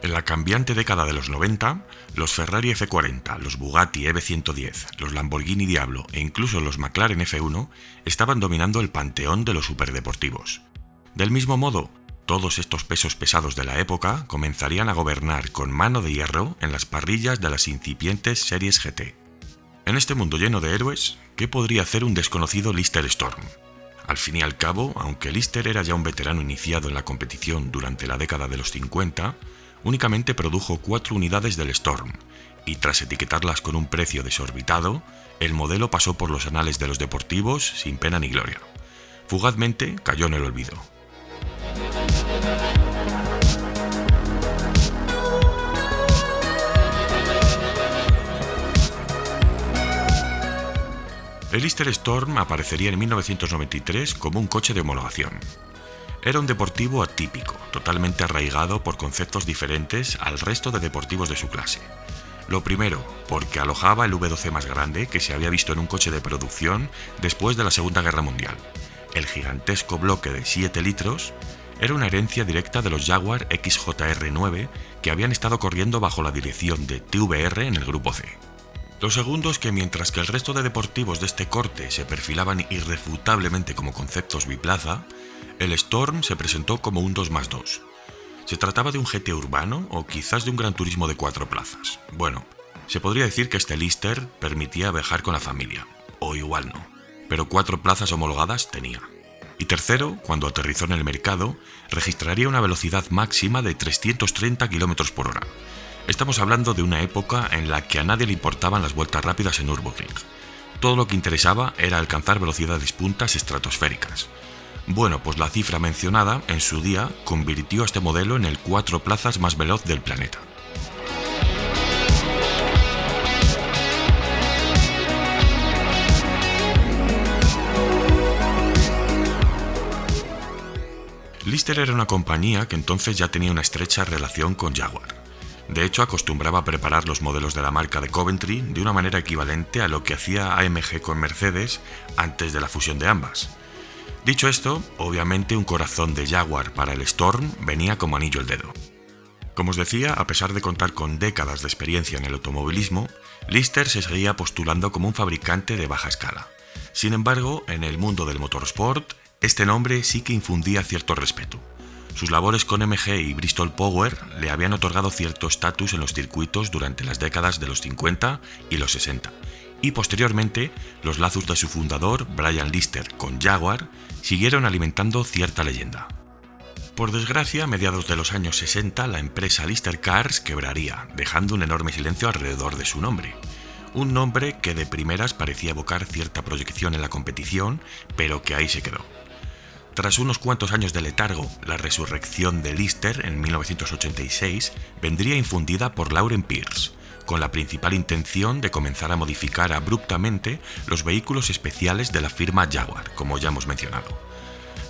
En la cambiante década de los 90, los Ferrari F40, los Bugatti EV110, los Lamborghini Diablo e incluso los McLaren F1 estaban dominando el panteón de los superdeportivos. Del mismo modo, todos estos pesos pesados de la época comenzarían a gobernar con mano de hierro en las parrillas de las incipientes series GT. En este mundo lleno de héroes, ¿qué podría hacer un desconocido Lister Storm? Al fin y al cabo, aunque Lister era ya un veterano iniciado en la competición durante la década de los 50, únicamente produjo 4 unidades del Storm, y tras etiquetarlas con un precio desorbitado, el modelo pasó por los anales de los deportivos sin pena ni gloria. Fugazmente cayó en el olvido. El Lister Storm aparecería en 1993 como un coche de homologación. Era un deportivo atípico, totalmente arraigado por conceptos diferentes al resto de deportivos de su clase. Lo primero, porque alojaba el V12 más grande que se había visto en un coche de producción después de la Segunda Guerra Mundial. El gigantesco bloque de 7 litros era una herencia directa de los Jaguar XJR9 que habían estado corriendo bajo la dirección de TVR en el Grupo C. Lo segundo es que mientras que el resto de deportivos de este corte se perfilaban irrefutablemente como conceptos biplaza, el Storm se presentó como un 2+2. ¿Se trataba de un GT urbano o quizás de un Gran Turismo de 4 plazas? Bueno, se podría decir que este Lister permitía viajar con la familia, o igual no, pero 4 plazas homologadas tenía. Y tercero, cuando aterrizó en el mercado, registraría una velocidad máxima de 330 km por hora. Estamos hablando de una época en la que a nadie le importaban las vueltas rápidas en Nürburgring. Todo lo que interesaba era alcanzar velocidades puntas estratosféricas. Bueno, pues la cifra mencionada, en su día, convirtió a este modelo en el 4 plazas más veloz del planeta. Lister era una compañía que entonces ya tenía una estrecha relación con Jaguar. De hecho, acostumbraba a preparar los modelos de la marca de Coventry de una manera equivalente a lo que hacía AMG con Mercedes antes de la fusión de ambas. Dicho esto, obviamente un corazón de Jaguar para el Storm venía como anillo al dedo. Como os decía, a pesar de contar con décadas de experiencia en el automovilismo, Lister se seguía postulando como un fabricante de baja escala. Sin embargo, en el mundo del motorsport, este nombre sí que infundía cierto respeto. Sus labores con MG y Bristol Power le habían otorgado cierto estatus en los circuitos durante las décadas de los 50 y los 60, y posteriormente los lazos de su fundador, Brian Lister, con Jaguar, siguieron alimentando cierta leyenda. Por desgracia, a mediados de los años 60, la empresa Lister Cars quebraría, dejando un enorme silencio alrededor de su nombre. Un nombre que de primeras parecía evocar cierta proyección en la competición, pero que ahí se quedó. Tras unos cuantos años de letargo, la resurrección de Lister en 1986 vendría infundida por Lauren Pierce, con la principal intención de comenzar a modificar abruptamente los vehículos especiales de la firma Jaguar, como ya hemos mencionado.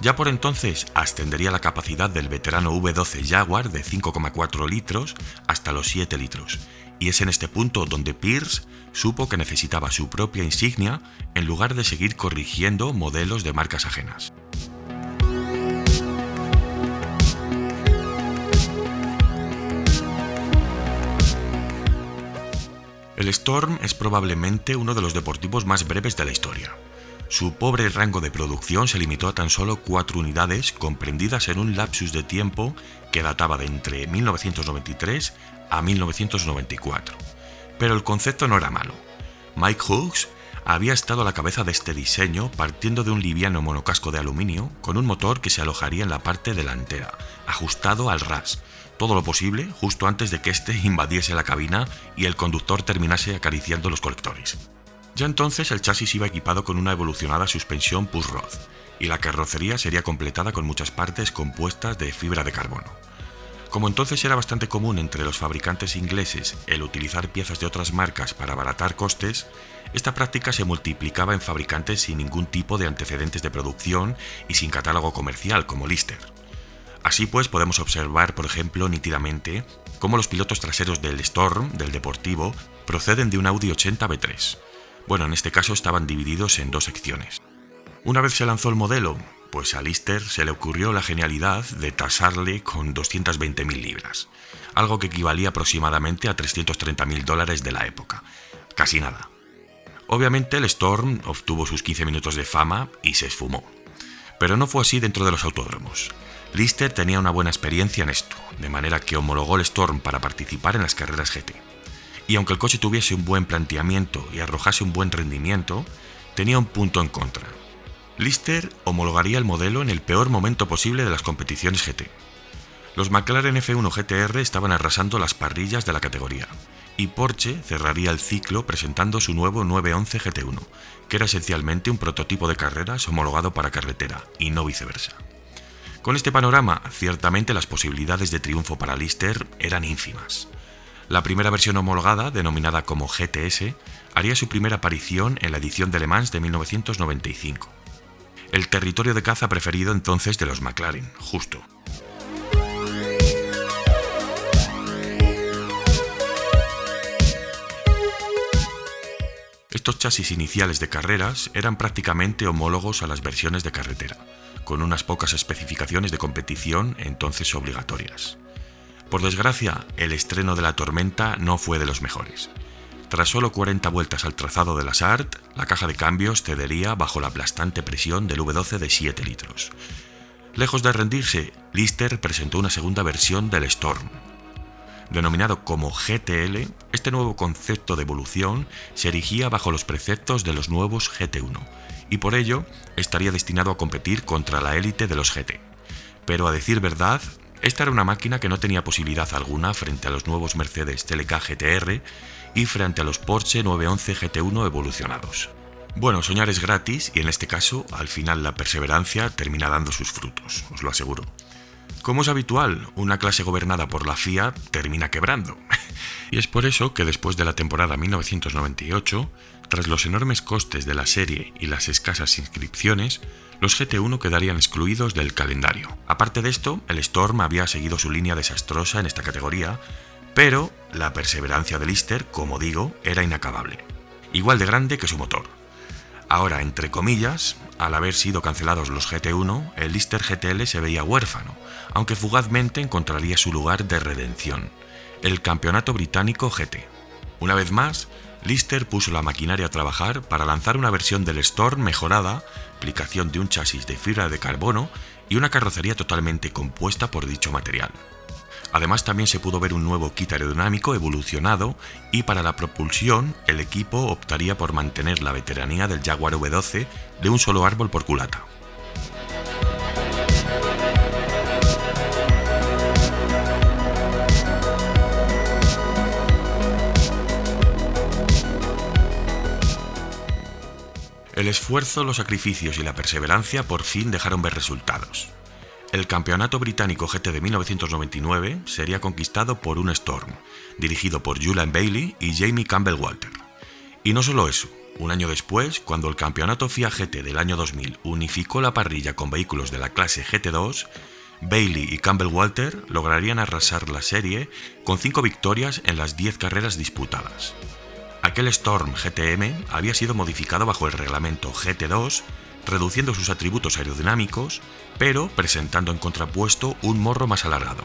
Ya por entonces ascendería la capacidad del veterano V12 Jaguar de 5,4 litros hasta los 7 litros, y es en este punto donde Pierce supo que necesitaba su propia insignia en lugar de seguir corrigiendo modelos de marcas ajenas. El Storm es probablemente uno de los deportivos más breves de la historia. Su pobre rango de producción se limitó a tan solo 4 unidades comprendidas en un lapsus de tiempo que databa de entre 1993 a 1994. Pero el concepto no era malo. Mike Hughes había estado a la cabeza de este diseño partiendo de un liviano monocasco de aluminio con un motor que se alojaría en la parte delantera, ajustado al ras, todo lo posible justo antes de que éste invadiese la cabina y el conductor terminase acariciando los colectores. Ya entonces el chasis iba equipado con una evolucionada suspensión push-rod y la carrocería sería completada con muchas partes compuestas de fibra de carbono. Como entonces era bastante común entre los fabricantes ingleses el utilizar piezas de otras marcas para abaratar costes, esta práctica se multiplicaba en fabricantes sin ningún tipo de antecedentes de producción y sin catálogo comercial como Lister. Así pues podemos observar, por ejemplo, nítidamente cómo los pilotos traseros del Storm, del deportivo, proceden de un Audi 80 B3. Bueno, en este caso estaban divididos en 2 secciones. Una vez se lanzó el modelo, Pues a Lister se le ocurrió la genialidad de tasarle con 220.000 libras, algo que equivalía aproximadamente a $330.000 de la época. Casi nada. Obviamente el Storm obtuvo sus 15 minutos de fama y se esfumó. Pero no fue así dentro de los autódromos. Lister tenía una buena experiencia en esto, de manera que homologó el Storm para participar en las carreras GT. Y aunque el coche tuviese un buen planteamiento y arrojase un buen rendimiento, tenía un punto en contra. Lister homologaría el modelo en el peor momento posible de las competiciones GT. Los McLaren F1 GTR estaban arrasando las parrillas de la categoría, y Porsche cerraría el ciclo presentando su nuevo 911 GT1, que era esencialmente un prototipo de carreras homologado para carretera, y no viceversa. Con este panorama, ciertamente las posibilidades de triunfo para Lister eran ínfimas. La primera versión homologada, denominada como GTS, haría su primera aparición en la edición de Le Mans de 1995. El territorio de caza preferido entonces de los McLaren, justo. Estos chasis iniciales de carreras eran prácticamente homólogos a las versiones de carretera, con unas pocas especificaciones de competición entonces obligatorias. Por desgracia, el estreno de la Tormenta no fue de los mejores. Tras solo 40 vueltas al trazado de la SART, la caja de cambios cedería bajo la aplastante presión del V12 de 7 litros. Lejos de rendirse, Lister presentó una segunda versión del Storm. Denominado como GTL, este nuevo concepto de evolución se erigía bajo los preceptos de los nuevos GT1, y por ello estaría destinado a competir contra la élite de los GT. Pero a decir verdad, esta era una máquina que no tenía posibilidad alguna frente a los nuevos Mercedes CLK GTR y frente a los Porsche 911 GT1 evolucionados. Bueno, soñar es gratis y en este caso, al final la perseverancia termina dando sus frutos, os lo aseguro. Como es habitual, una clase gobernada por la FIA termina quebrando. Y es por eso que después de la temporada 1998, tras los enormes costes de la serie y las escasas inscripciones, los GT1 quedarían excluidos del calendario. Aparte de esto, el Storm había seguido su línea desastrosa en esta categoría, pero la perseverancia de Lister, como digo, era inacabable. Igual de grande que su motor. Ahora, entre comillas, al haber sido cancelados los GT1, el Lister GTL se veía huérfano, aunque fugazmente encontraría su lugar de redención, el Campeonato Británico GT. Una vez más, Lister puso la maquinaria a trabajar para lanzar una versión del Storm mejorada, aplicación de un chasis de fibra de carbono y una carrocería totalmente compuesta por dicho material. Además, también se pudo ver un nuevo kit aerodinámico evolucionado y para la propulsión el equipo optaría por mantener la veteranía del Jaguar V12 de un solo árbol por culata. El esfuerzo, los sacrificios y la perseverancia por fin dejaron ver resultados. El Campeonato Británico GT de 1999 sería conquistado por un Storm, dirigido por Julian Bailey y Jamie Campbell-Walter. Y no solo eso, un año después, cuando el Campeonato FIA GT del año 2000 unificó la parrilla con vehículos de la clase GT2, Bailey y Campbell-Walter lograrían arrasar la serie con 5 victorias en las 10 carreras disputadas. Aquel Storm GTM había sido modificado bajo el reglamento GT2, reduciendo sus atributos aerodinámicos, pero presentando en contrapuesto un morro más alargado.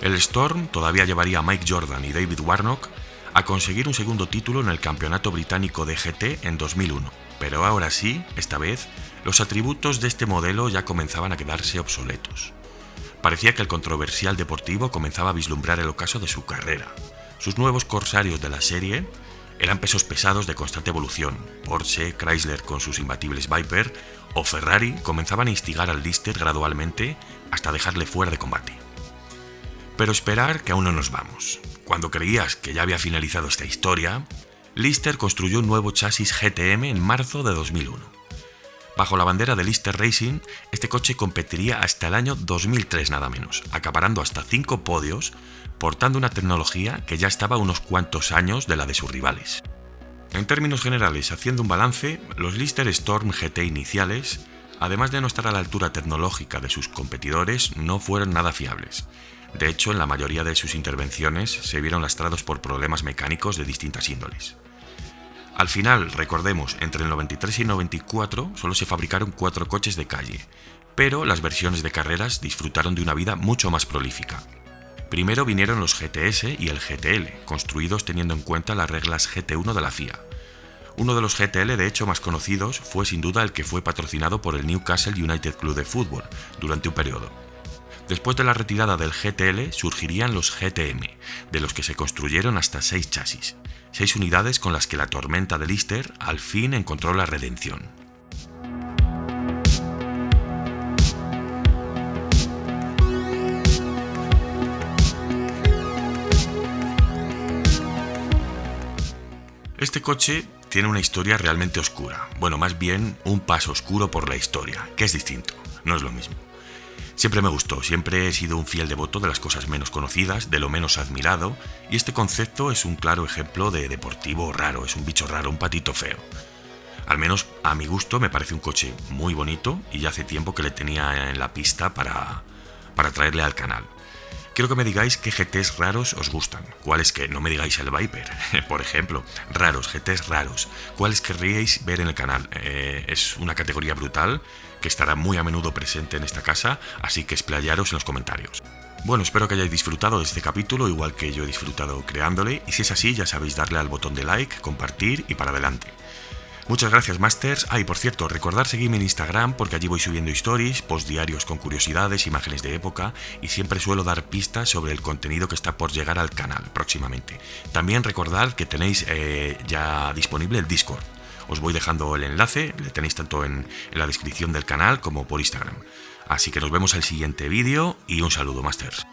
El Storm todavía llevaría a Mike Jordan y David Warnock a conseguir un segundo título en el Campeonato Británico de GT en 2001, pero ahora sí, esta vez, los atributos de este modelo ya comenzaban a quedarse obsoletos. Parecía que el controversial deportivo comenzaba a vislumbrar el ocaso de su carrera. Sus nuevos corsarios de la serie eran pesos pesados de constante evolución. Porsche, Chrysler con sus imbatibles Viper o Ferrari comenzaban a instigar al Lister gradualmente hasta dejarle fuera de combate. Pero esperar que aún no nos vamos. Cuando creías que ya había finalizado esta historia, Lister construyó un nuevo chasis GTM en marzo de 2001. Bajo la bandera de Lister Racing, este coche competiría hasta el año 2003 nada menos, acaparando hasta 5 podios, portando una tecnología que ya estaba a unos cuantos años de la de sus rivales. En términos generales, haciendo un balance, los Lister Storm GT iniciales, además de no estar a la altura tecnológica de sus competidores, no fueron nada fiables. De hecho, en la mayoría de sus intervenciones se vieron lastrados por problemas mecánicos de distintas índoles. Al final, recordemos, entre el 93 y el 94 solo se fabricaron 4 coches de calle, pero las versiones de carreras disfrutaron de una vida mucho más prolífica. Primero vinieron los GTS y el GTL, construidos teniendo en cuenta las reglas GT1 de la FIA. Uno de los GTL de hecho más conocidos fue sin duda el que fue patrocinado por el Newcastle United Club de Fútbol durante un periodo. Después de la retirada del GTL surgirían los GTM, de los que se construyeron hasta 6 chasis, 6 unidades con las que la tormenta de Lister al fin encontró la redención. Este coche tiene una historia realmente oscura, bueno, más bien un paso oscuro por la historia, que es distinto, no es lo mismo. Siempre me gustó, siempre he sido un fiel devoto de las cosas menos conocidas, de lo menos admirado, y este concepto es un claro ejemplo de deportivo raro, es un bicho raro, un patito feo. Al menos a mi gusto me parece un coche muy bonito y ya hace tiempo que le tenía en la pista para traerle al canal. Quiero que me digáis qué GTs raros os gustan, cuáles que no me digáis el Viper, por ejemplo, raros, GTs raros, cuáles querríais ver en el canal. Es una categoría brutal que estará muy a menudo presente en esta casa, así que explayaros en los comentarios. Bueno, espero que hayáis disfrutado de este capítulo igual que yo he disfrutado creándole, y si es así ya sabéis darle al botón de like, compartir y para adelante. Muchas gracias, Masters. Y por cierto, recordad seguirme en Instagram porque allí voy subiendo stories, post diarios con curiosidades, imágenes de época y siempre suelo dar pistas sobre el contenido que está por llegar al canal próximamente. También recordad que tenéis ya disponible el Discord. Os voy dejando el enlace, le tenéis tanto en la descripción del canal como por Instagram. Así que nos vemos en el siguiente vídeo y un saludo, Masters.